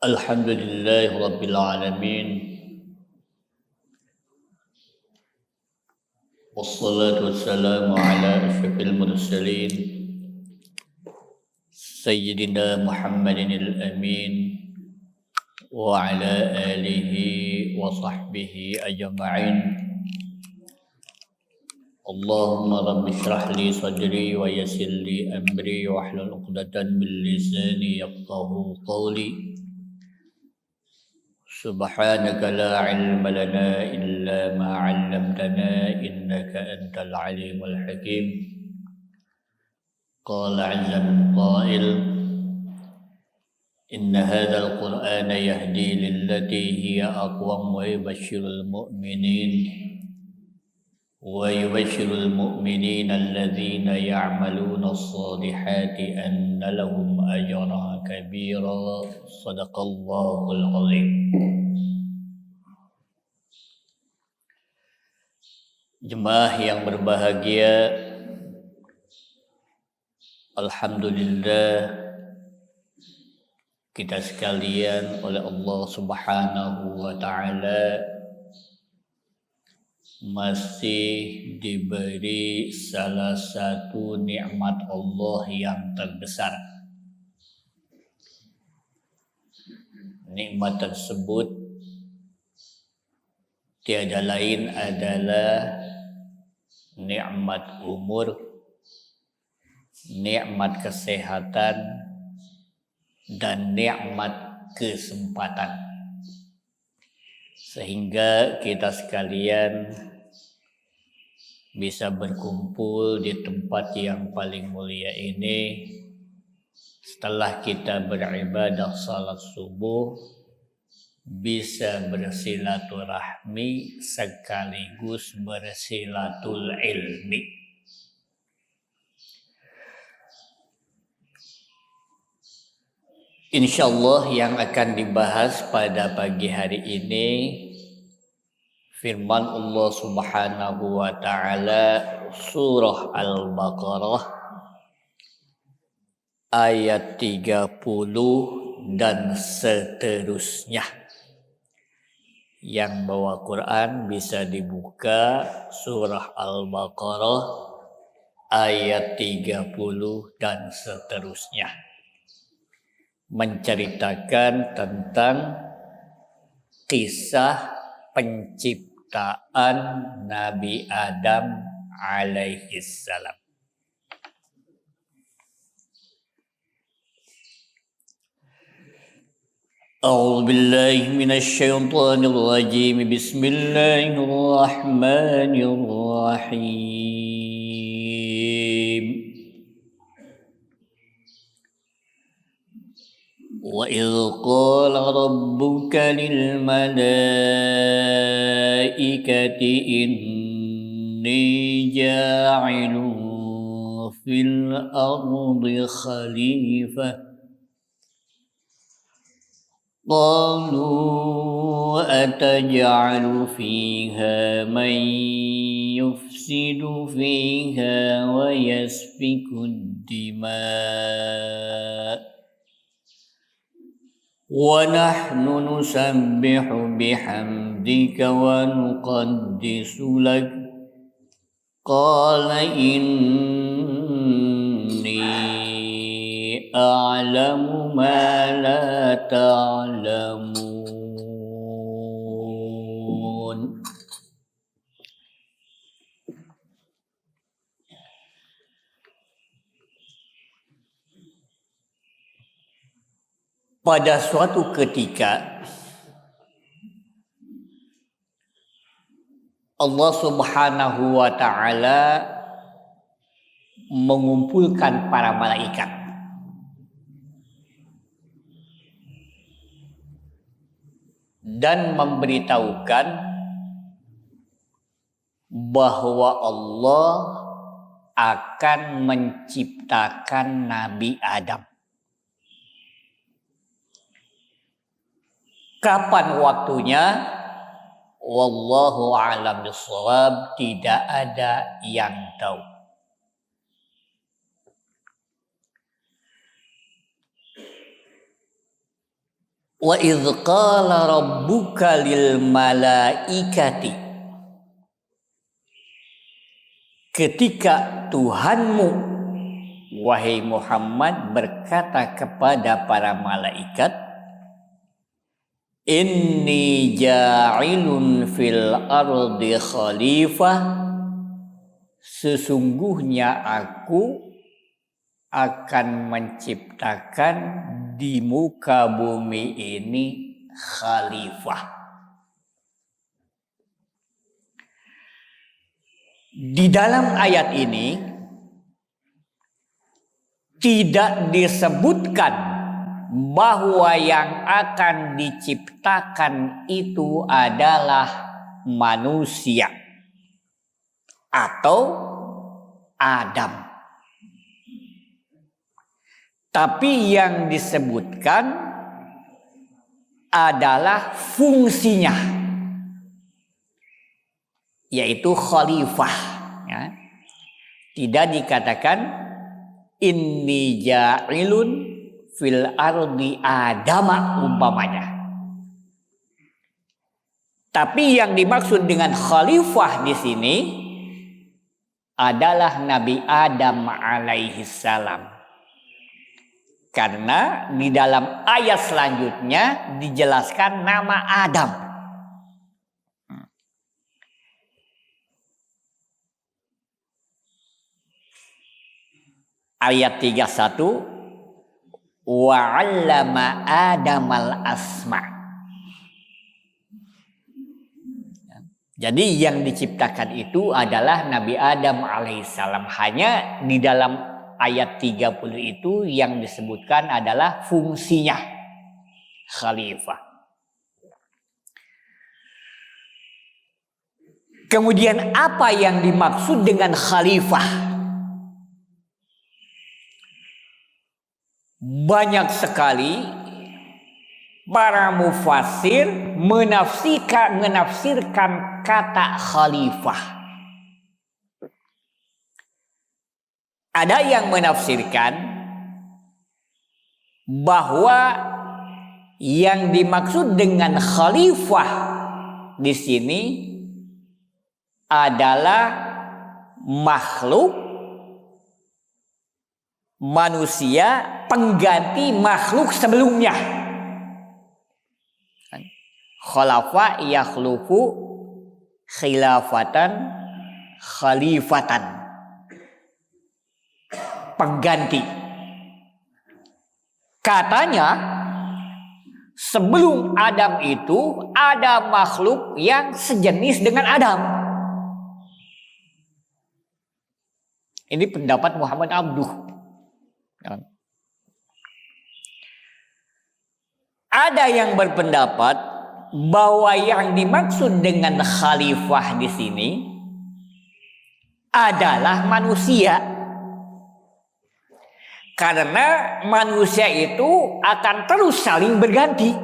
Alhamdulillahi Rabbil Alamin. Wassalatu wassalamu ala asyrafil mursalin Sayyidina Muhammadin al-amin wa ala alihi wa sahbihi ajma'in. Allahumma rabbi shrah li sadri wa yassir li amri wa hlul 'uqdatam min lisani yafqahu qawli. Subhanaka la ilma lana illa ma 'allamtana innaka antal alimul hakim. Qala 'azza min qa'il inna hadzal qur'ana yahdi lillati hiya aqwam wa yubashshirul mu'minin alladhina ya'maluna as-salihati anna lahum ajran kabira. Shadaqallahul 'azim. Jemaah yang berbahagia, alhamdulillah kita sekalian oleh Allah Subhanahu wa taala masih diberi salah satu nikmat Allah yang terbesar. Nikmat tersebut tiada lain adalah nikmat umur, nikmat kesehatan, dan nikmat kesempatan. Sehingga kita sekalian bisa berkumpul di tempat yang paling mulia ini setelah kita beribadah salat subuh, bisa bersilaturahmi sekaligus bersilatul ilmi. Insyaallah yang akan dibahas pada pagi hari ini firman Allah Subhanahu wa taala surah Al-Baqarah ayat 30 dan seterusnya. Yang bawa Quran bisa dibuka surah Al-Baqarah ayat 30 dan seterusnya. Menceritakan tentang kisah penciptaan Nabi Adam alaihi salam. A'udzu billahi minasy syaithanir rajim. Bismillahirrahmanirrahim. Wa idh qala rabbuka lil malaikati inni ja'ilun fil ardi khalifah. قالوا أتجعل فيها من يفسد فيها ويسفك الدماء ونحن نسبح بحمدك ونقدس لك قال إني أعلم ما لا تعلمون. Pada suatu ketika Allah Subhanahu wa taala mengumpulkan para malaikat dan memberitahukan bahwa Allah akan menciptakan Nabi Adam. Kapan waktunya? Wallahu a'lam bishawab, tidak ada yang tahu. Wa idz qala rabbuka lil malaikati, ketika Tuhanmu wahai Muhammad berkata kepada para malaikat, inni ja'ilun fil ardi khalifah, sesungguhnya aku akan menciptakan di muka bumi ini khalifah. Di dalam ayat ini tidak disebutkan bahwa yang akan diciptakan itu adalah manusia atau Adam. Tapi yang disebutkan adalah fungsinya, yaitu khalifah. Ya. Tidak dikatakan inni ja'ilun fil ardi adama umpamanya. Tapi yang dimaksud dengan khalifah di sini adalah Nabi Adam alaihi salam. Karena di dalam ayat selanjutnya dijelaskan nama Adam. Ayat 31, wa 'allama Adamal asma. Jadi yang diciptakan itu adalah Nabi Adam alaihissalam. Hanya di dalam ayat 30 itu yang disebutkan adalah fungsinya khalifah. Kemudian apa yang dimaksud dengan khalifah? Banyak sekali para mufassir menafsirkan kata khalifah. Ada yang menafsirkan bahwa yang dimaksud dengan khalifah di sini adalah makhluk manusia pengganti makhluk sebelumnya. Khalafa yakhlufu khilafatan khalifatan, pengganti. Katanya sebelum Adam itu ada makhluk yang sejenis dengan Adam. Ini pendapat Muhammad Abduh. Ada yang berpendapat bahwa yang dimaksud dengan khalifah di sini adalah manusia. Karena manusia itu akan terus saling berganti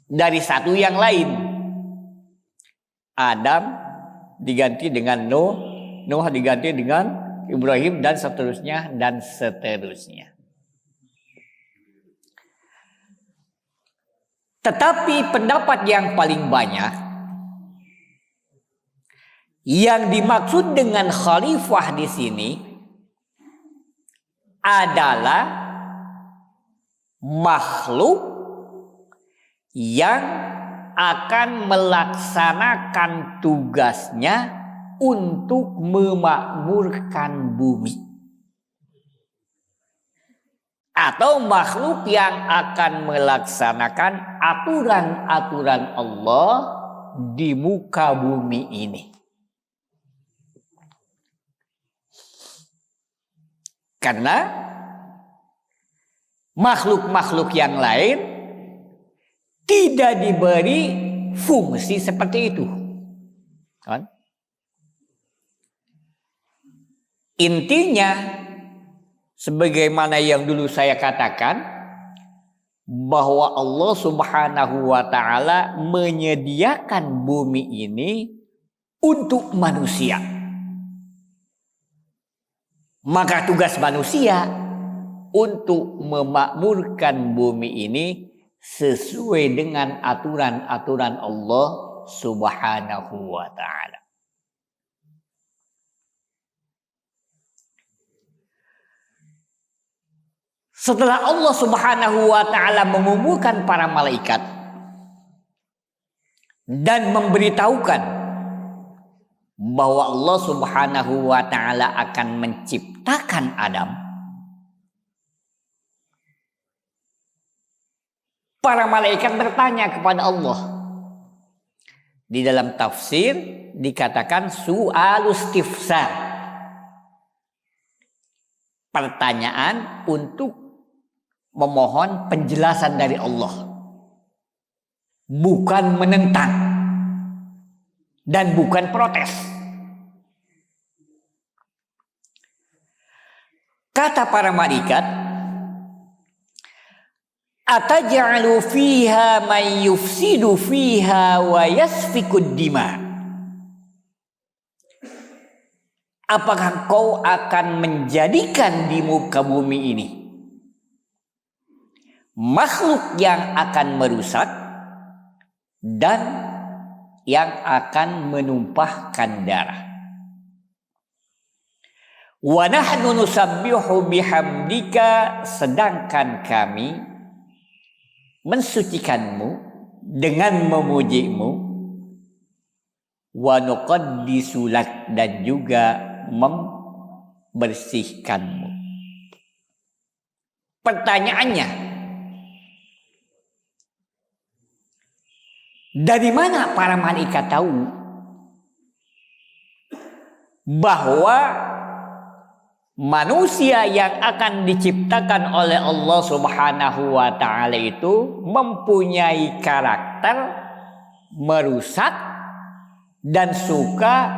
dari satu yang lain. Adam diganti dengan Nuh, Nuh diganti dengan Ibrahim dan seterusnya dan seterusnya. Tetapi pendapat yang paling banyak yang dimaksud dengan khalifah di sini adalah makhluk yang akan melaksanakan tugasnya untuk memakmurkan bumi, atau makhluk yang akan melaksanakan aturan-aturan Allah di muka bumi ini. Karena makhluk-makhluk yang lain tidak diberi fungsi seperti itu. Kan? Intinya, sebagaimana yang dulu saya katakan, bahwa Allah Subhanahu wa ta'ala menyediakan bumi ini untuk manusia. Maka tugas manusia untuk memakmurkan bumi ini sesuai dengan aturan-aturan Allah Subhanahu wa ta'ala. Setelah Allah Subhanahu wa ta'ala mengumpulkan para malaikat dan memberitahukan bahwa Allah Subhanahu wa ta'ala akan menciptakan Adam, para malaikat bertanya kepada Allah. Di dalam tafsir dikatakan su'alus istifsar, pertanyaan untuk memohon penjelasan dari Allah, bukan menentang dan bukan protes. Kata para malaikat, ataj'alu fiha man yufsidu fiha wa yasfikud dima. Apakah kau akan menjadikan di muka bumi ini makhluk yang akan merusak dan yang akan menumpahkan darah? Wa nahnu nusabbihu bihamdika, sedangkan kami mensucikanmu dengan memujimu, wa nuqaddisu lak, dan juga membersihkanmu. Pertanyaannya, dari mana para malaikat tahu bahwa manusia yang akan diciptakan oleh Allah Subhanahu wa ta'ala itu mempunyai karakter merusak dan suka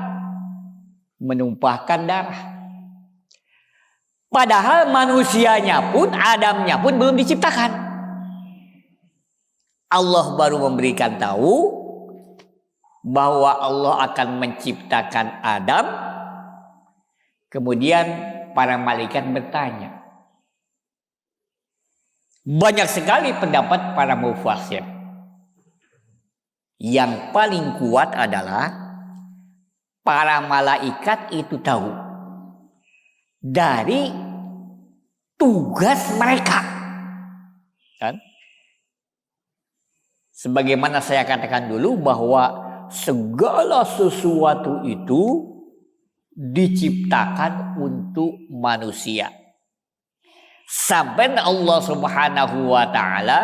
menumpahkan darah? Padahal manusianya pun, Adamnya pun belum diciptakan. Allah baru memberikan tahu bahwa Allah akan menciptakan Adam. Kemudian para malaikat bertanya. Banyak sekali pendapat para mufassir. Yang paling kuat adalah para malaikat itu tahu dari tugas mereka. Kan? Sebagaimana saya katakan dulu bahwa segala sesuatu itu diciptakan untuk manusia. Sampai Allah Subhanahu wa ta'ala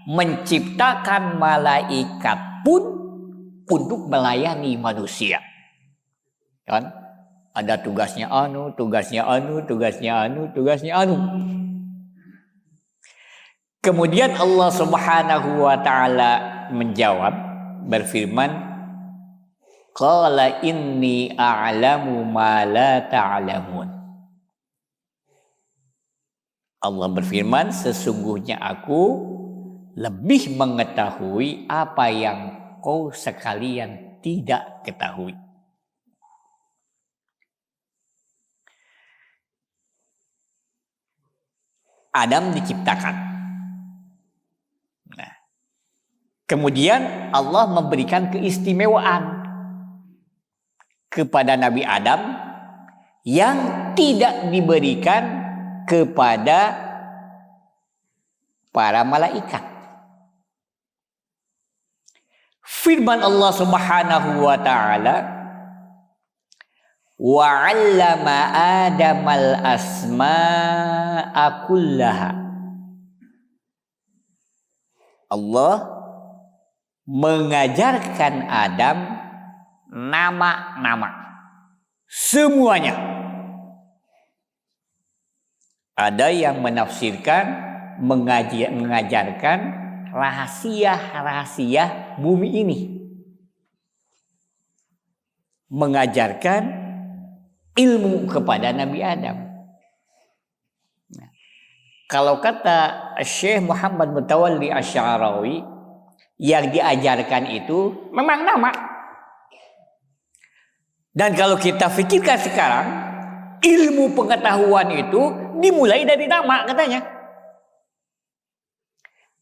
menciptakan malaikat pun untuk melayani manusia. Kan? Ada tugasnya anu, tugasnya anu, tugasnya anu, tugasnya anu. Kemudian Allah Subhanahu wa ta'ala menjawab, berfirman, qala inni a'lamu ma la ta'lamun. Allah berfirman, sesungguhnya aku lebih mengetahui apa yang kau sekalian tidak ketahui. Adam diciptakan. Nah, kemudian Allah memberikan keistimewaan kepada Nabi Adam yang tidak diberikan kepada para malaikat. Firman Allah Subhanahu wa ta'ala, wa 'allama Adamal asma'a kullaha. Allah mengajarkan Adam nama-nama semuanya. Ada yang menafsirkan mengajarkan rahasia-rahasia bumi ini, mengajarkan ilmu kepada Nabi Adam. Nah, kalau kata Syekh Muhammad Mutawalli Asy'arawi, yang diajarkan itu memang nama. Dan kalau kita pikirkan sekarang, ilmu pengetahuan itu dimulai dari nama katanya.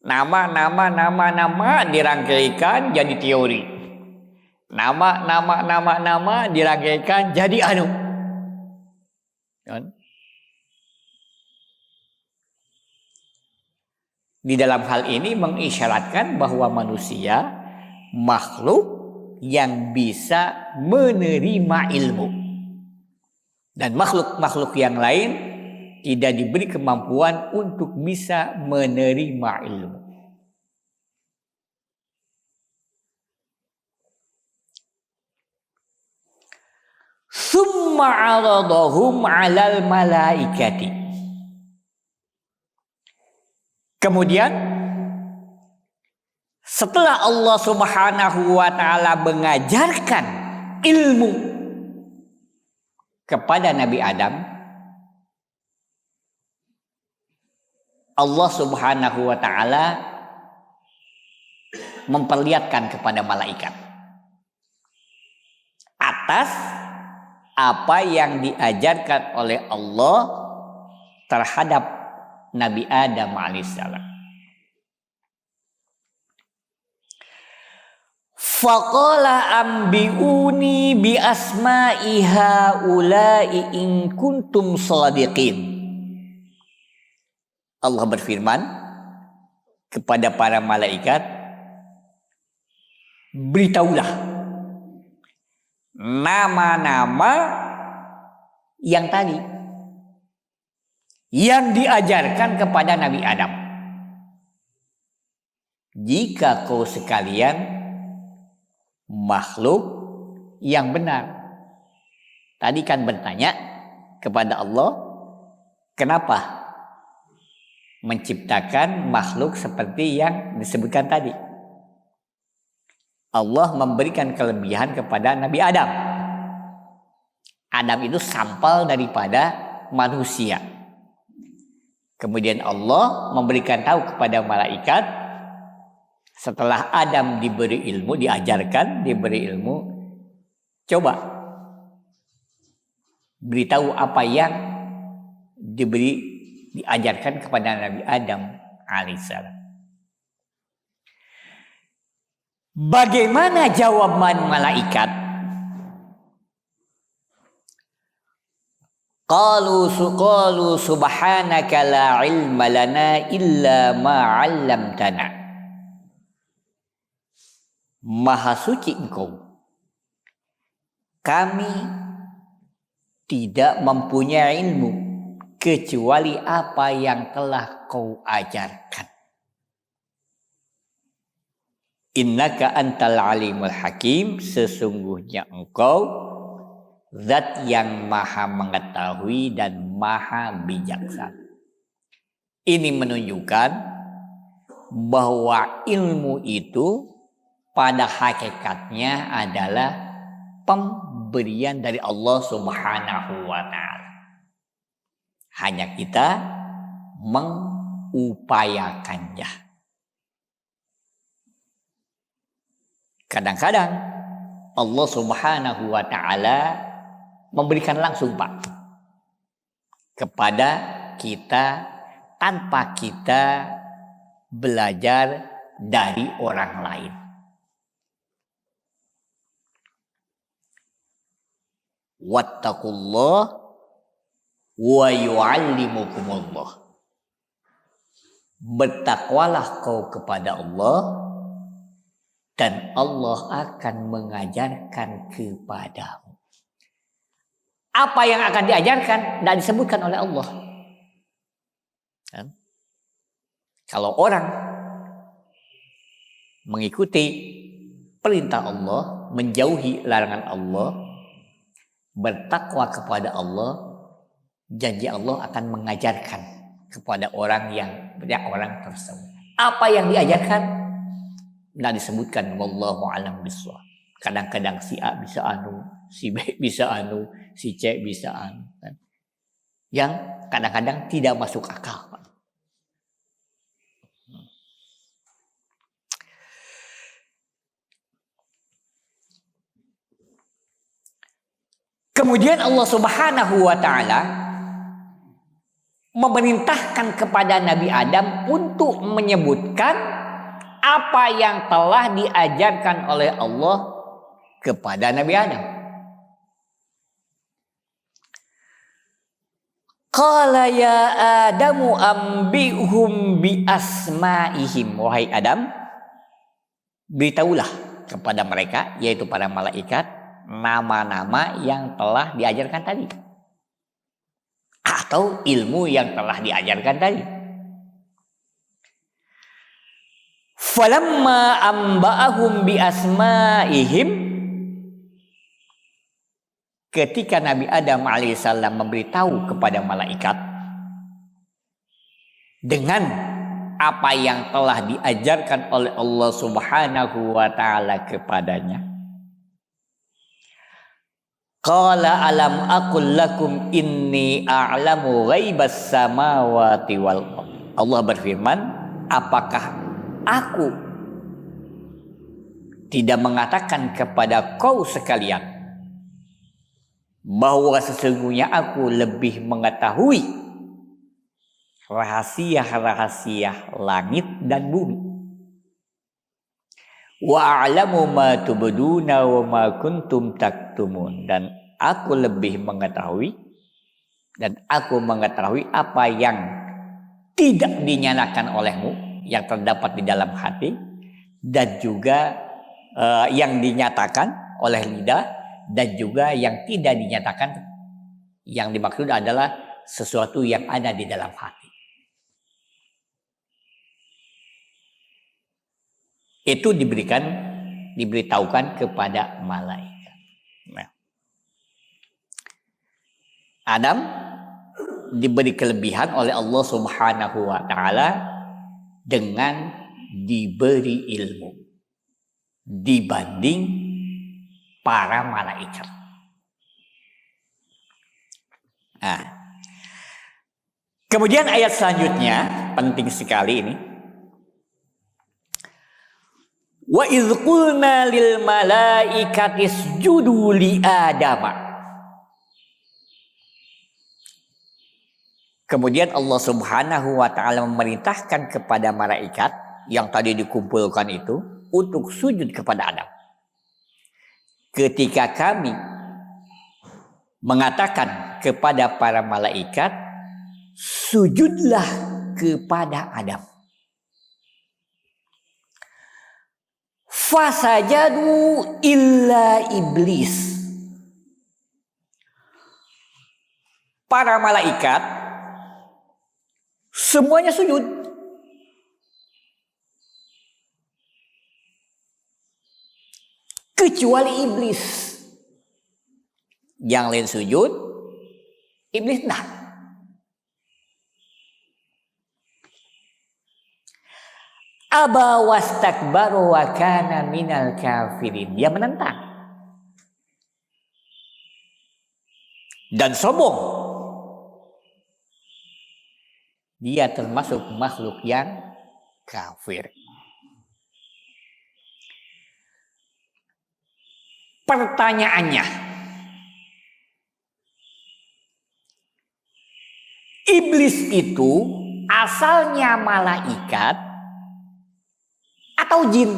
Nama dirangkaikan jadi teori. Nama dirangkaikan jadi anu. Di dalam hal ini mengisyaratkan bahwa manusia makhluk yang bisa menerima ilmu. Dan makhluk-makhluk yang lain tidak diberi kemampuan untuk bisa menerima ilmu. Summa 'aradahum 'alal malaikati. Kemudian setelah Allah Subhanahu wa taala mengajarkan ilmu kepada Nabi Adam, Allah Subhanahu wa taala memperlihatkan kepada malaikat atas apa yang diajarkan oleh Allah terhadap Nabi Adam alaihissalam. Faqala ambiuni bi asma'i haula'i in kuntum shadiqin. Allah berfirman kepada para malaikat, beritahulah nama-nama yang tadi yang diajarkan kepada Nabi Adam. Jika kau sekalian makhluk yang benar. Tadi kan bertanya kepada Allah, kenapa menciptakan makhluk seperti yang disebutkan tadi? Allah memberikan kelebihan kepada Nabi Adam. Adam itu sampel daripada manusia. Kemudian Allah memberikan tahu kepada malaikat setelah Adam diberi ilmu, diberi ilmu, coba beritahu apa yang diajarkan kepada Nabi Adam alaihissalam. Bagaimana jawaban malaikat? Qalu subhanaka la ilma lana illa ma 'allamtana. Maha suci Engkau. Kami tidak mempunyai ilmu kecuali apa yang telah Kau ajarkan. Innaka antal alimul hakim, sesungguhnya Engkau Zat yang maha mengetahui dan maha bijaksana. Ini menunjukkan bahwa ilmu itu pada hakikatnya adalah pemberian dari Allah Subhanahu wa taala. Hanya kita mengupayakannya. Kadang-kadang Allah Subhanahu wa taala memberikan langsung Pak kepada kita tanpa kita belajar dari orang lain. Wattaqullah wa yu'allimukumullah. Bertakwalah kau kepada Allah dan Allah akan mengajarkan kepadamu. Apa yang akan diajarkan tidak disebutkan oleh Allah. Kalau orang mengikuti perintah Allah, menjauhi larangan Allah, bertakwa kepada Allah, janji Allah akan mengajarkan kepada orang tersebut. Apa yang diajarkan tidak disebutkan, wallahu a'lam bishawab. Kadang-kadang si A bisa anu, si B bisa anu, si C bisa anu. Yang kadang-kadang tidak masuk akal. Kemudian Allah Subhanahu wa taala memerintahkan kepada Nabi Adam untuk menyebutkan apa yang telah diajarkan oleh Allah kepada Nabi Adam. Qala ya Adamu ambihum bi asma'ihim. Wahai Adam, beritahulah kepada mereka, yaitu para malaikat, nama-nama yang telah diajarkan tadi. Atau ilmu yang telah diajarkan tadi. Falamma amba'ahum bi asma'ihim, ketika Nabi Adam alaihissalam memberitahu kepada malaikat dengan apa yang telah diajarkan oleh Allah Subhanahu wa taala kepadanya. Qala alam aqul lakum inni a'lamu ghaibas samawati wal ardh. Allah berfirman, apakah aku tidak mengatakan kepada kau sekalian bahwa sesungguhnya aku lebih mengetahui rahasia-rahasia langit dan bumi. Wa a'lamu ma tubduna wa ma kuntum taktumun. Dan aku lebih mengetahui dan aku mengetahui apa yang tidak dinyatakan olehmu, yang terdapat di dalam hati, dan juga yang dinyatakan oleh lidah, dan juga yang tidak dinyatakan, yang dimaksud adalah sesuatu yang ada di dalam hati. Itu diberitahukan kepada malaikat. Nah, Adam diberi kelebihan oleh Allah Subhanahu wa taala dengan diberi ilmu dibanding para malaikat. Nah, kemudian ayat selanjutnya penting sekali ini. Wa idz qulna lil malaikati isjudu li Adama. Kemudian Allah Subhanahu wa taala memerintahkan kepada malaikat yang tadi dikumpulkan itu untuk sujud kepada Adam. Ketika kami mengatakan kepada para malaikat, sujudlah kepada Adam. Fasajadu illa iblis. Para malaikat semuanya sujud. Kecuali iblis. Yang lain sujud, iblis enggak. Aba wastakbaru wa kana minal kafirin. Dia menentang dan sombong. Dia termasuk makhluk yang kafir. Pertanyaannya, iblis itu asalnya malaikat atau jin?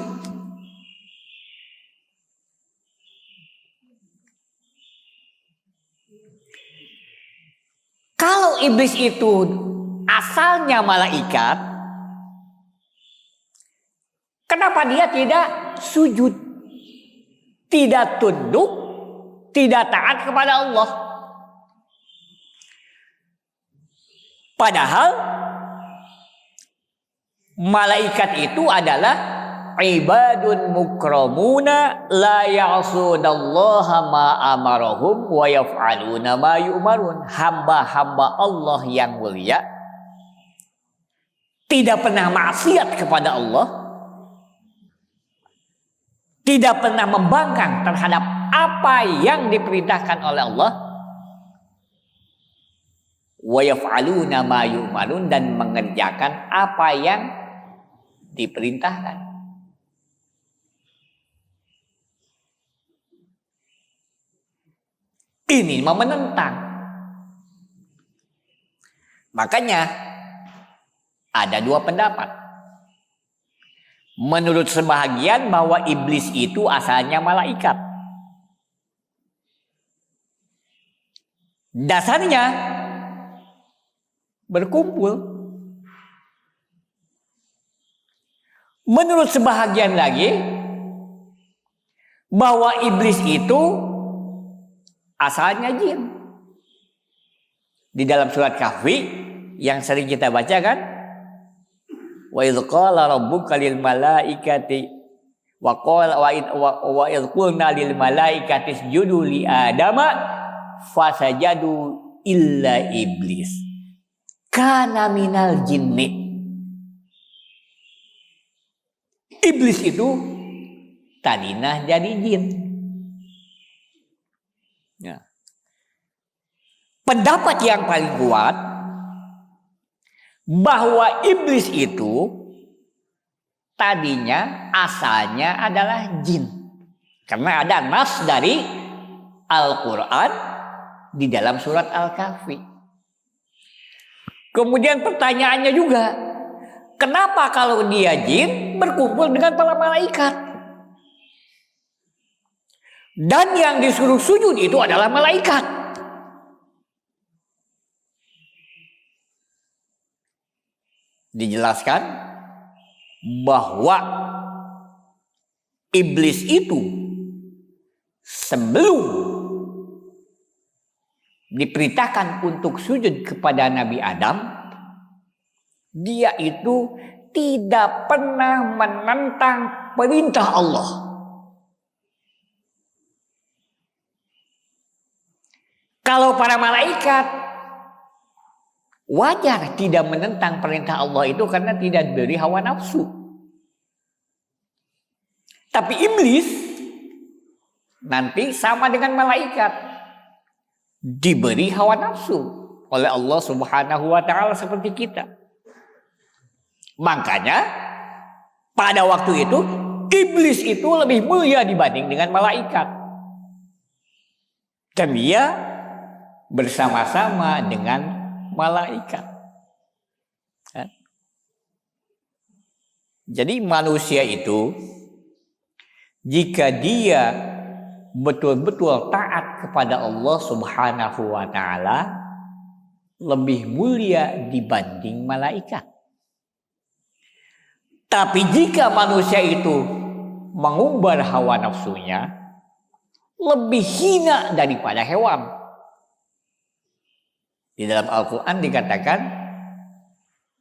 Kalau iblis itu asalnya malaikat, kenapa dia tidak sujud, tidak tunduk, tidak taat kepada Allah? Padahal malaikat itu adalah ibadun mukramuna la ya'sudallaha ma amarahum wa yaf'aluna ma yu'marun. Hamba-hamba Allah yang mulia, tidak pernah maksiat kepada Allah, tidak pernah membangkang terhadap apa yang diperintahkan oleh Allah, wa yaf'aluna ma yu'marun, dan mengerjakan apa yang diperintahkan. Ini menentang. Makanya ada dua pendapat. Menurut sebahagian bahwa iblis itu asalnya malaikat. Dasarnya berkumpul. Menurut sebahagian lagi bahwa iblis itu asalnya jin. Di dalam surat Kahfi yang sering kita baca kan, wa idz qala rabbuka lil malaikati wa qala wa idz qulna lil malaikati isjudu li adama fasajadu illa iblis kana minal jinni. Iblis itu tadina jadi jin. Ya. Pendapat yang paling kuat bahwa iblis itu tadinya asalnya adalah jin. Karena ada nas dari Al-Quran di dalam surat Al-Kahfi. Kemudian pertanyaannya juga, kenapa kalau dia jin berkumpul dengan para malaikat? Dan yang disuruh sujud itu adalah malaikat. Dijelaskan bahwa iblis itu sebelum diperintahkan untuk sujud kepada Nabi Adam, dia itu tidak pernah menentang perintah Allah. Kalau para malaikat wajar tidak menentang perintah Allah itu karena tidak diberi hawa nafsu. Tapi iblis nanti sama dengan malaikat, diberi hawa nafsu oleh Allah Subhanahu wa taala seperti kita. Makanya pada waktu itu iblis itu lebih mulia dibanding dengan malaikat. Dan dia bersama-sama dengan malaikat. Jadi manusia itu jika dia betul-betul taat kepada Allah Subhanahu wa taala lebih mulia dibanding malaikat. Tapi jika manusia itu mengumbar hawa nafsunya, lebih hina daripada hewan. Di dalam Al-Quran dikatakan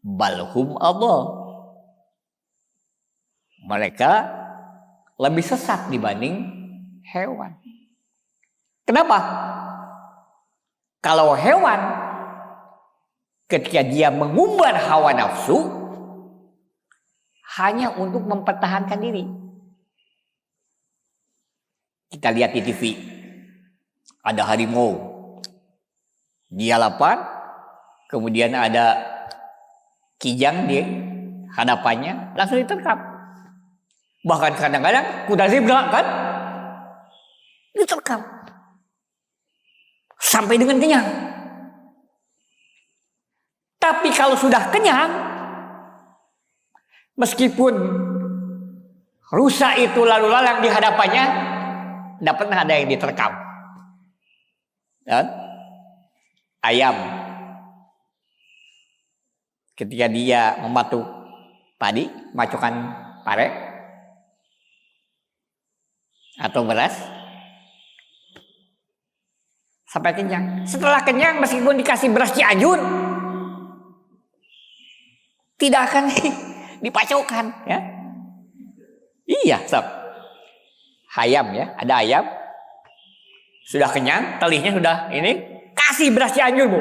balhum Allah, mereka lebih sesat dibanding hewan. Kenapa? Kalau hewan ketika dia mengumbar hawa nafsu hanya untuk mempertahankan diri. Kita lihat di TV, ada harimau. Dia lapar, kemudian ada kijang di hadapannya, langsung diterkam. Bahkan kadang-kadang kuda zebra kan diterkam sampai dengan kenyang. Tapi kalau sudah kenyang, meskipun rusa itu lalu lalang di hadapannya, tidak pernah ada yang diterkam. Dan ayam ketika dia mematuk padi, macukan pare atau beras sampai kenyang. Setelah kenyang meskipun dikasih beras Cianjur tidak akan dipacukan, ya. Iya, sob. Ayam ya, ada ayam sudah kenyang, telihnya sudah ini, kasih beras Cianjur, Bu.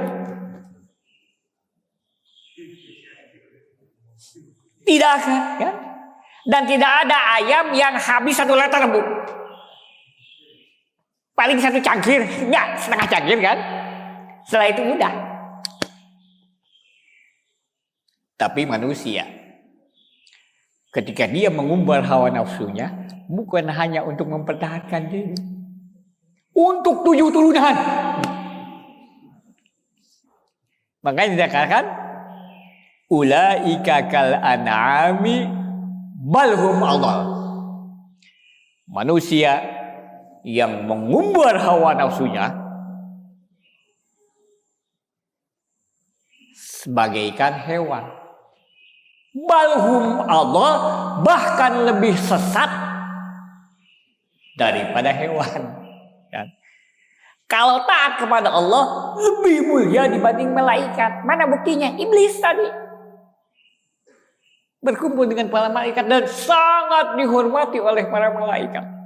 Tidak akan, ya. Dan tidak ada ayam yang habis 1 liter, Bu. Paling 1 cangkir, enggak, setengah cangkir kan. Setelah itu udah. Tapi manusia ketika dia mengumbar hawa nafsunya bukan hanya untuk mempertahankan diri, untuk 7 turunan. Makanya dikatakan ulaika kal an'ami balhum adall. Manusia yang mengumbar hawa nafsunya sebagaikan hewan. Balhum adall, bahkan lebih sesat daripada hewan. Ya. Kalau taat kepada Allah lebih mulia dibanding malaikat. Mana buktinya? Iblis tadi berkumpul dengan para malaikat dan sangat dihormati oleh para malaikat.